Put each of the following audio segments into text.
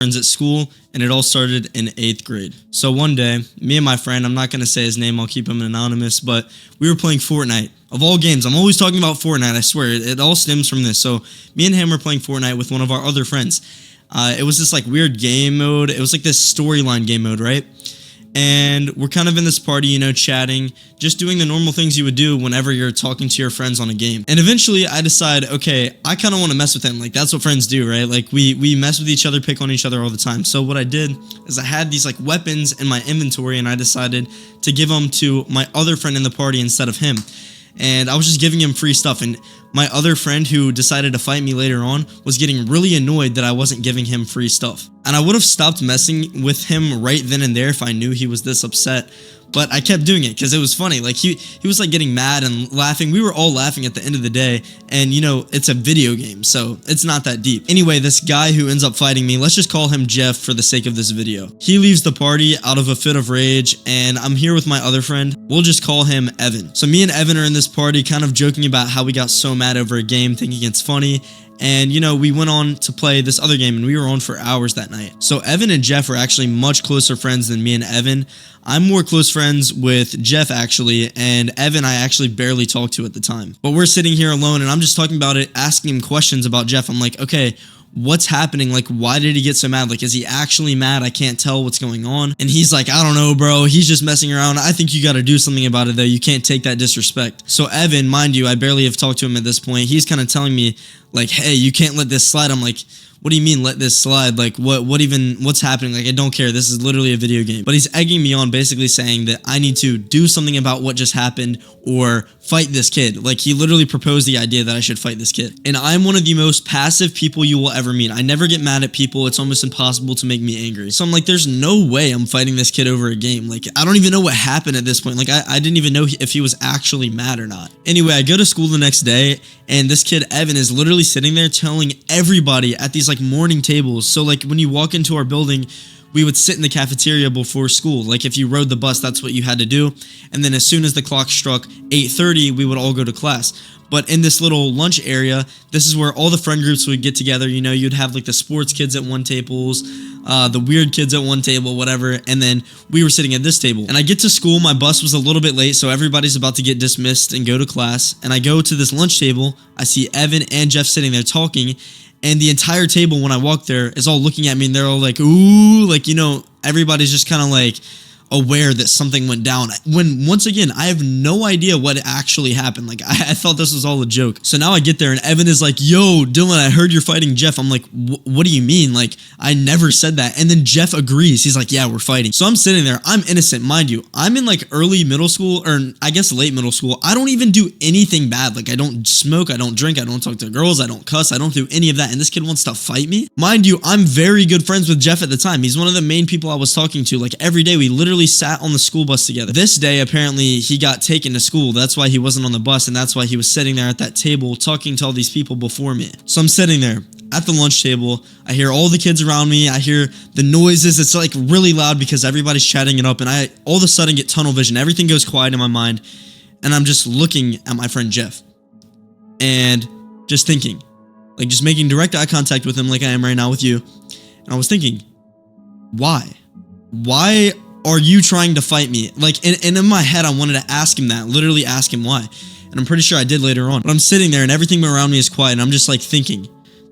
friends at school, and it all started in 8th grade. So one day, me and my friend, I'm not going to say his name, I'll keep him anonymous, but we were playing Fortnite. Of all games, I'm always talking about Fortnite, I swear, it all stems from this. So me and him were playing Fortnite with one of our other friends. It was this like weird game mode. It was like this storyline game mode, right? And we're kind of in this party, you know, chatting, just doing the normal things you would do whenever you're talking to your friends on a game. And eventually I decide, okay, I kind of want to mess with him. Like, that's what friends do, right? Like, we mess with each other, pick on each other all the time. So what I did is I had these like weapons in my inventory, and I decided to give them to my other friend in the party instead of him. And I was just giving him free stuff, and my other friend who decided to fight me later on was getting really annoyed that I wasn't giving him free stuff. And I would have stopped messing with him right then and there if I knew he was this upset, but I kept doing it because it was funny. Like, he was like getting mad and laughing. We were all laughing at the end of the day, and you know, it's a video game, so it's not that deep. Anyway, this guy who ends up fighting me, let's just call him Jeff for the sake of this video. He leaves the party out of a fit of rage, and I'm here with my other friend. We'll just call him Evan. So me and Evan are in this party kind of joking about how we got so mad over a game, thinking it's funny. And, you know, we went on to play this other game, and we were on for hours that night. So Evan and Jeff are actually much closer friends than me and Evan. I'm more close friends with Jeff, actually, and Evan I actually barely talked to at the time. But we're sitting here alone, and I'm just talking about it, asking him questions about Jeff. I'm like, okay, what's happening? Like, why did he get so mad? Like, is he actually mad? I can't tell what's going on. And he's like, I don't know, bro. He's just messing around. I think you got to do something about it, though. You can't take that disrespect. So Evan, mind you, I barely have talked to him at this point. He's kind of telling me, like, hey, you can't let this slide. I'm like, what do you mean let this slide? Like, what's happening? Like, I don't care. This is literally a video game. But he's egging me on, basically saying that I need to do something about what just happened or fight this kid. Like, he literally proposed the idea that I should fight this kid. And I'm one of the most passive people you will ever meet. I never get mad at people. It's almost impossible to make me angry. So I'm like, there's no way I'm fighting this kid over a game. Like, I don't even know what happened at this point. Like, I didn't even know if he was actually mad or not. Anyway, I go to school the next day, and this kid, Evan, is literally sitting there telling everybody at these like morning tables. So like when you walk into our building, we would sit in the cafeteria before school. Like, if you rode the bus, that's what you had to do. And then as soon as the clock struck 8:30, we would all go to class. But in this little lunch area, this is where all the friend groups would get together. You know, you'd have like the sports kids at one tables, the weird kids at one table, whatever. And then we were sitting at this table. And I get to school, my bus was a little bit late, so everybody's about to get dismissed and go to class. And I go to this lunch table, I see Evan and Jeff sitting there talking. And the entire table, when I walk there, is all looking at me, and they're all like, ooh, like, you know, everybody's just kind of like aware that something went down. When, once again, I have no idea what actually happened. Like, I thought this was all a joke. So now I get there, and Evan is like, yo, Dylan, I heard you're fighting Jeff. I'm like, what do you mean? Like, I never said that. And then Jeff agrees. He's like, yeah, we're fighting. So I'm sitting there. I'm innocent, mind you. I'm in like early middle school, or I guess late middle school. I don't even do anything bad. Like, I don't smoke, I don't drink, I don't talk to girls, I don't cuss, I don't do any of that. And this kid wants to fight me? Mind you, I'm very good friends with Jeff at the time. He's one of the main people I was talking to. Like, every day we literally sat on the school bus together. This day, apparently, he got taken to school. That's why he wasn't on the bus, and that's why he was sitting there at that table talking to all these people before me. So I'm sitting there at the lunch table. I hear all the kids around me. I hear the noises. It's like really loud because everybody's chatting it up, and I all of a sudden get tunnel vision. Everything goes quiet in my mind, and I'm just looking at my friend Jeff and just thinking, like, just making direct eye contact with him like I am right now with you. And I was thinking, why? Why are you trying to fight me? Like, and in my head, I wanted to ask him that, literally ask him why. And I'm pretty sure I did later on. But I'm sitting there, and everything around me is quiet, and I'm just like thinking,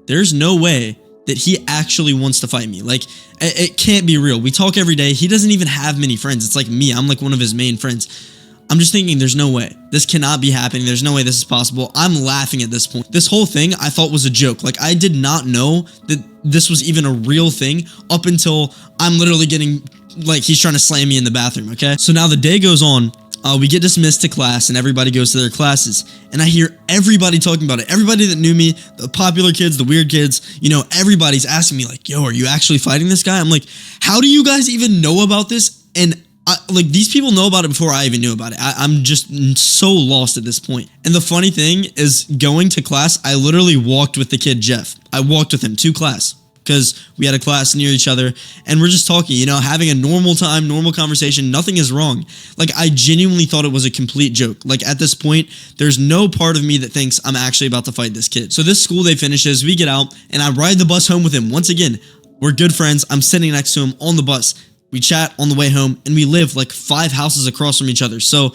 there's no way that he actually wants to fight me. Like, it can't be real. We talk every day. He doesn't even have many friends. It's like me. I'm like one of his main friends. I'm just thinking, there's no way. This cannot be happening. There's no way this is possible. I'm laughing at this point. This whole thing I thought was a joke. Like, I did not know that this was even a real thing up until I'm literally getting, like, he's trying to slam me in the bathroom, okay? So now the day goes on. We get dismissed to class, and everybody goes to their classes. And I hear everybody talking about it. Everybody that knew me, the popular kids, the weird kids, you know, everybody's asking me, like, yo, are you actually fighting this guy? I'm like, how do you guys even know about this? And like, these people know about it before I even knew about it. I'm just so lost at this point. And the funny thing is, going to class, I literally walked with the kid, Jeff. I walked with him to class because we had a class near each other, and we're just talking, you know, having a normal time, normal conversation. Nothing is wrong. Like, I genuinely thought it was a complete joke. Like, at this point, there's no part of me that thinks I'm actually about to fight this kid. So this school day finishes, we get out, and I ride the bus home with him. Once again, We're good friends. I'm sitting next to him on the bus. We chat on the way home, and we live like 5 houses across from each other. So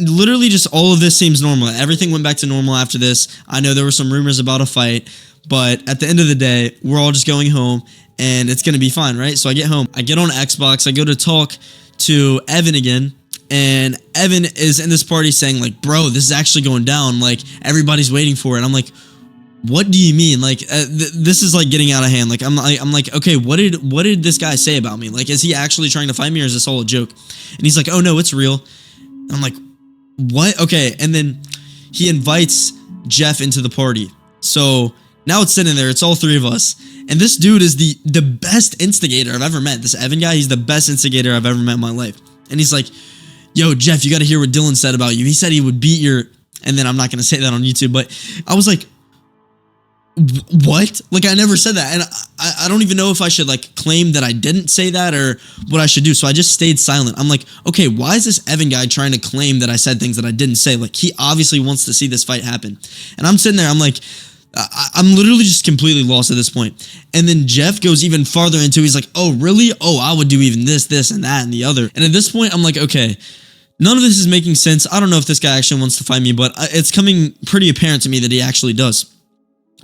literally just all of this seems normal. Everything went back to normal after this. I know there were some rumors about a fight, but at the end of the day, we're all just going home, and it's going to be fine, right? So I get home. I get on Xbox. I go to talk to Evan again, and Evan is in this party saying like, bro, this is actually going down. Like, everybody's waiting for it. I'm like, what do you mean? Like, this is like getting out of hand. Like, I'm like, okay, what did this guy say about me? Like, is he actually trying to fight me, or is this all a joke? And he's like, oh no, it's real. And I'm like, what? Okay. And then he invites Jeff into the party. So now it's sitting there. It's all 3 of us. And this dude is the best instigator I've ever met. This Evan guy, he's the best instigator I've ever met in my life. And he's like, yo, Jeff, you got to hear what Dylan said about you. He said he would beat your... And then I'm not going to say that on YouTube, but I was like, what? Like, I never said that. And I don't even know if I should like claim that I didn't say that or what I should do. So I just stayed silent. I'm like, okay, why is this Evan guy trying to claim that I said things that I didn't say? Like, he obviously wants to see this fight happen. And I'm sitting there, I'm like, I'm literally just completely lost at this point. And then Jeff goes even farther into, he's like, oh, really? Oh, I would do even this, and that, and the other. And at this point, I'm like, okay, none of this is making sense. I don't know if this guy actually wants to fight me, but it's coming pretty apparent to me that he actually does.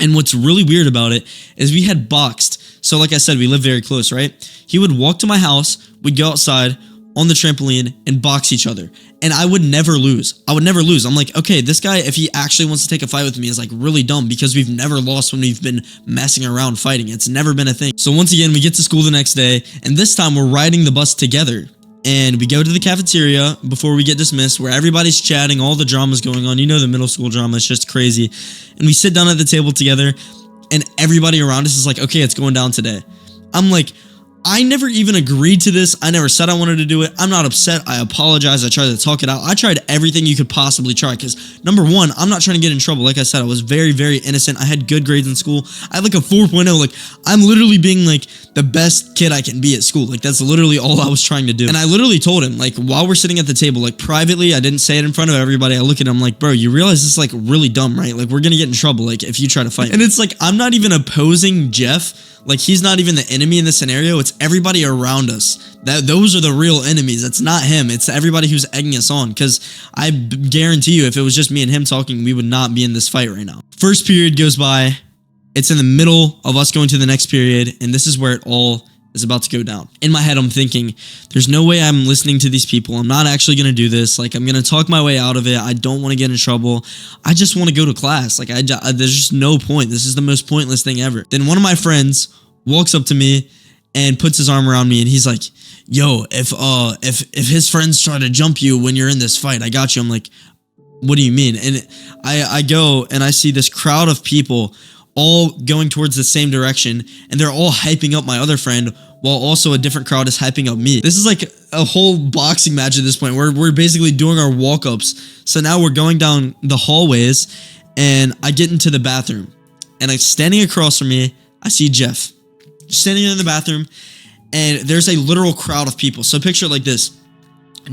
And what's really weird about it is we had boxed. So like I said, we live very close, right? He would walk to my house, we'd go outside on the trampoline and box each other. And I would never lose. I would never lose. I'm like, okay, this guy, if he actually wants to take a fight with me, is like really dumb because we've never lost when we've been messing around fighting. It's never been a thing. So once again, we get to school the next day, and this time we're riding the bus together. And we go to the cafeteria before we get dismissed, where everybody's chatting, all the drama's going on. You know, the middle school drama is just crazy. And we sit down at the table together, and everybody around us is like, okay, it's going down today. I'm like, I never even agreed to this. I never said I wanted to do it. I'm not upset. I apologize. I tried to talk it out. I tried everything you could possibly try because, number one, I'm not trying to get in trouble. Like I said, I was very, very innocent. I had good grades in school. I had like a 4.0. Like, I'm literally being like the best kid I can be at school. Like, that's literally all I was trying to do. And I literally told him, like, while we're sitting at the table, like, privately, I didn't say it in front of everybody. I look at him like, bro, you realize this is like really dumb, right? Like, we're going to get in trouble, like, if you try to fight me. And it's like, I'm not even opposing Jeff. Like, he's not even the enemy in the scenario. It's everybody around us. Those are the real enemies. It's not him. It's everybody who's egging us on. Because I guarantee you, if it was just me and him talking, we would not be in this fight right now. First period goes by. It's in the middle of us going to the next period. And this is where it all is about to go down. In my head, I'm thinking, there's no way I'm listening to these people. I'm not actually going to do this. Like, I'm going to talk my way out of it. I don't want to get in trouble. I just want to go to class. Like, there's just no point. This is the most pointless thing ever. Then one of my friends walks up to me and puts his arm around me, and he's like, yo, if his friends try to jump you when you're in this fight, I got you. I'm like, what do you mean? And I go and I see this crowd of people all going towards the same direction, and they're all hyping up my other friend while also a different crowd is hyping up me. This is like a whole boxing match at this point. We're basically doing our walk-ups. So now we're going down the hallways, and I get into the bathroom, and like standing across from me, I see Jeff standing in the bathroom, and there's a literal crowd of people. So picture it like this.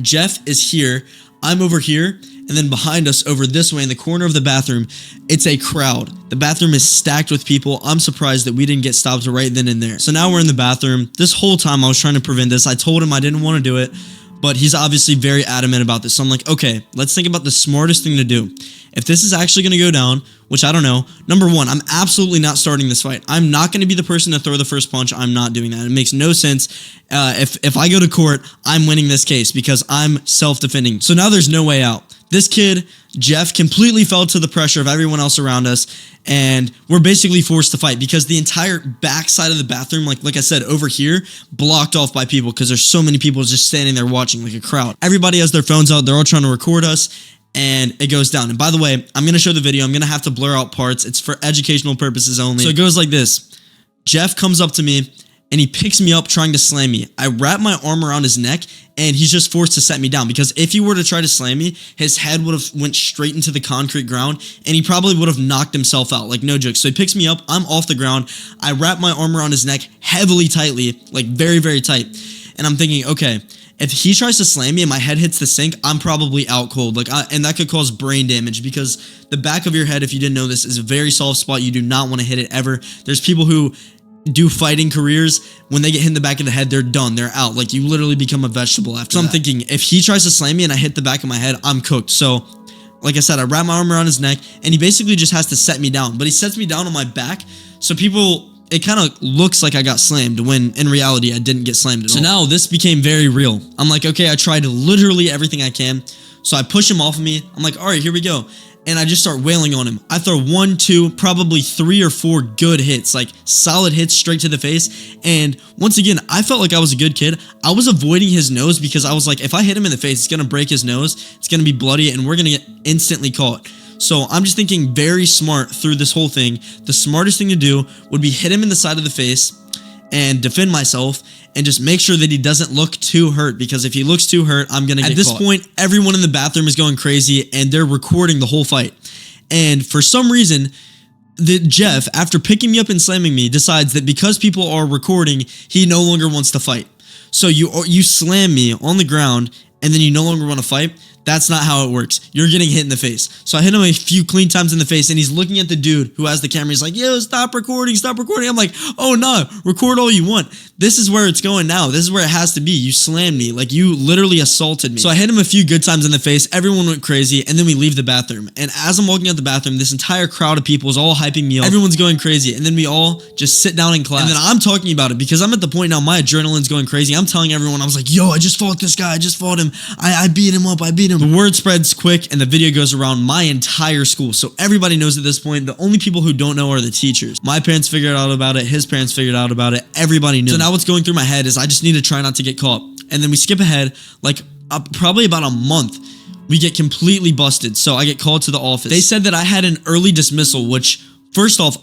Jeff is here, I'm over here, and then behind us over this way in the corner of the bathroom, it's a crowd. The bathroom is stacked with people. I'm surprised that we didn't get stopped right then and there. So now we're in the bathroom. This whole time I was trying to prevent this. I told him I didn't want to do it, but he's obviously very adamant about this. So I'm like, okay, let's think about the smartest thing to do. If this is actually going to go down, which I don't know, number one, I'm absolutely not starting this fight. I'm not going to be the person to throw the first punch. I'm not doing that. It makes no sense. If I go to court, I'm winning this case because I'm self-defending. So now there's no way out. This kid, Jeff, completely fell to the pressure of everyone else around us, and we're basically forced to fight because the entire back side of the bathroom, like I said, over here, blocked off by people because there's so many people just standing there watching like a crowd. Everybody has their phones out. They're all trying to record us, and it goes down. And by the way, I'm going to show the video. I'm going to have to blur out parts. It's for educational purposes only. So it goes like this. Jeff comes up to me, and he picks me up trying to slam me. I wrap my arm around his neck, and he's just forced to set me down because if he were to try to slam me, his head would have went straight into the concrete ground, and he probably would have knocked himself out, like no joke. So he picks me up, I'm off the ground, I wrap my arm around his neck heavily tightly, like very, very tight, and I'm thinking, okay, if he tries to slam me and my head hits the sink, I'm probably out cold, and that could cause brain damage because the back of your head, if you didn't know this, is a very soft spot. You do not want to hit it ever. There's people who do fighting careers, when they get hit in the back of the head, they're done. They're out. Like, you literally become a vegetable after that. So I'm thinking, if he tries to slam me and I hit the back of my head, I'm cooked. So, like I said, I wrap my arm around his neck, and he basically just has to set me down. But he sets me down on my back, so it kind of looks like I got slammed, when in reality, I didn't get slammed at all. So now this became very real. I'm like, okay, I tried literally everything I can. So I push him off of me. I'm like, all right, here we go. And I just start wailing on him. I throw 1, 2, probably 3 or 4 good hits, like solid hits straight to the face. And once again, I felt like I was a good kid. I was avoiding his nose because I was like, if I hit him in the face, it's going to break his nose. It's going to be bloody, and we're going to get instantly caught. So I'm just thinking very smart through this whole thing. The smartest thing to do would be hit him in the side of the face and defend myself, and just make sure that he doesn't look too hurt, because if he looks too hurt, I'm going to get caught. At this point, everyone in the bathroom is going crazy, and they're recording the whole fight. And for some reason, Jeff, after picking me up and slamming me, decides that because people are recording, he no longer wants to fight. So you slam me on the ground, and then you no longer want to fight. That's not how it works. You're getting hit in the face. So I hit him a few clean times in the face, and he's looking at the dude who has the camera. He's like, yo, stop recording, stop recording. I'm like, oh no, record all you want. This is where it's going now. This is where it has to be. You slammed me. Like, you literally assaulted me. So I hit him a few good times in the face. Everyone went crazy, and then we leave the bathroom. And as I'm walking out the bathroom, this entire crowd of people is all hyping me up. Everyone's going crazy. And then we all just sit down in class. And then I'm talking about it because I'm at the point now, my adrenaline's going crazy. I'm telling everyone, I was like, yo, I just fought this guy. I just fought him. I beat him up. I beat him. The word spreads quick, and the video goes around my entire school. So everybody knows at this point. The only people who don't know are the teachers. My parents figured out about it. His parents figured out about it. Everybody knew. So now what's going through my head is I just need to try not to get caught. And then we skip ahead, like probably about a month. We get completely busted. So I get called to the office. They said that I had an early dismissal, which, first off,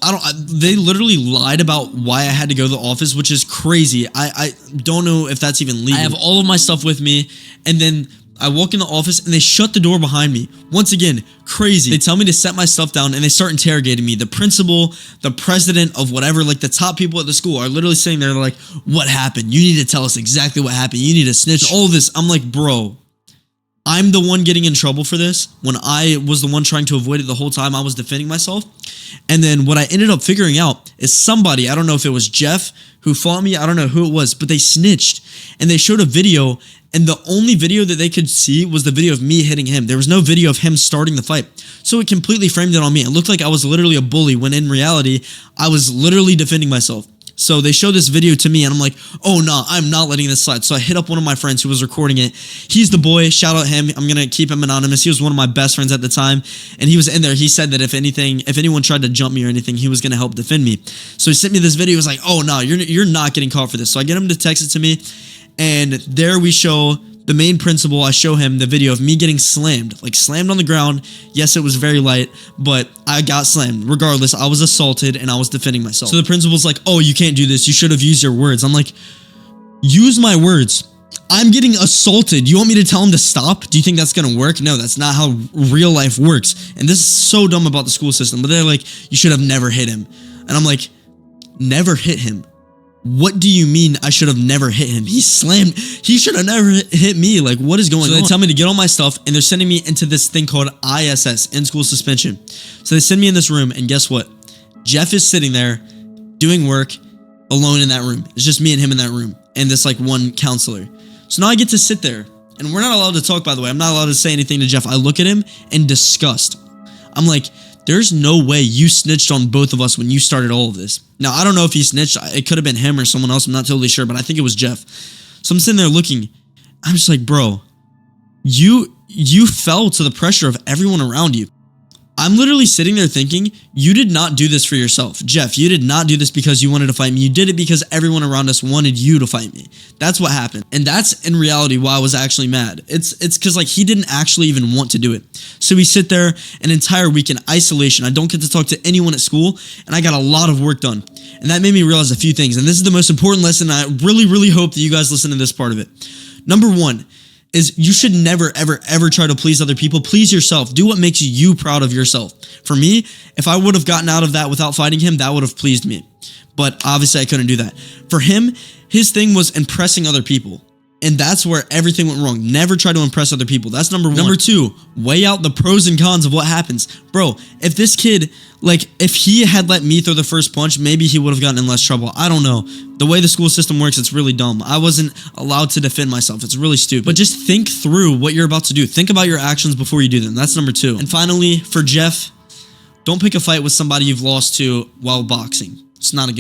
they literally lied about why I had to go to the office, which is crazy. I don't know if that's even legal. I have all of my stuff with me, and then I walk in the office and they shut the door behind me. Once again, crazy. They tell me to set my stuff down, and they start interrogating me. The principal, the president of whatever, like the top people at the school are literally sitting there like, what happened? You need to tell us exactly what happened. You need to snitch. All this. I'm like, bro, I'm the one getting in trouble for this when I was the one trying to avoid it the whole time. I was defending myself. And then what I ended up figuring out is somebody, I don't know if it was Jeff who fought me, I don't know who it was, but they snitched and they showed a video, and the only video that they could see was the video of me hitting him. There was no video of him starting the fight. So it completely framed it on me. It looked like I was literally a bully when in reality, I was literally defending myself. So they show this video to me, and I'm like, oh no, I'm not letting this slide. So I hit up one of my friends who was recording it. He's the boy, shout out him. I'm going to keep him anonymous. He was one of my best friends at the time, and he was in there. He said that if anyone tried to jump me or anything, he was going to help defend me. So he sent me this video. He was like, oh no, you're not getting caught for this. So I get him to text it to me, and there we show the main principal. I show him the video of me getting slammed, like slammed on the ground. Yes, it was very light, but I got slammed. Regardless, I was assaulted and I was defending myself. So the principal's like, oh, you can't do this. You should have used your words. I'm like, use my words. I'm getting assaulted. You want me to tell him to stop? Do you think that's going to work? No, that's not how real life works. And this is so dumb about the school system. But they're like, you should have never hit him. And I'm like, never hit him? What do you mean I should have never hit him? He slammed. He should have never hit me. Like, what is going on? So they tell me to get all my stuff, and they're sending me into this thing called ISS, in-school suspension. So they send me in this room, and guess what? Jeff is sitting there doing work alone in that room. It's just me and him in that room, and this like one counselor. So now I get to sit there, and we're not allowed to talk, by the way. I'm not allowed to say anything to Jeff. I look at him in disgust. I'm like, there's no way you snitched on both of us when you started all of this. Now, I don't know if he snitched. It could have been him or someone else. I'm not totally sure, but I think it was Jeff. So I'm sitting there looking. I'm just like, bro, you fell to the pressure of everyone around you. I'm literally sitting there thinking, you did not do this for yourself. Jeff, you did not do this because you wanted to fight me. You did it because everyone around us wanted you to fight me. That's what happened. And that's in reality why I was actually mad. It's because like he didn't actually even want to do it. So we sit there an entire week in isolation. I don't get to talk to anyone at school, and I got a lot of work done. And that made me realize a few things. And this is the most important lesson. I really, really hope that you guys listen to this part of it. Number one is you should never, ever, ever try to please other people. Please yourself. Do what makes you proud of yourself. For me, if I would have gotten out of that without fighting him, that would have pleased me. But obviously I couldn't do that. For him, his thing was impressing other people. And that's where everything went wrong. Never try to impress other people. That's number one. Number two, weigh out the pros and cons of what happens. Bro, if this kid, like, if he had let me throw the first punch, maybe he would have gotten in less trouble. I don't know. The way the school system works, it's really dumb. I wasn't allowed to defend myself. It's really stupid. But just think through what you're about to do. Think about your actions before you do them. That's number two. And finally, for Jeff, don't pick a fight with somebody you've lost to while boxing. It's not a good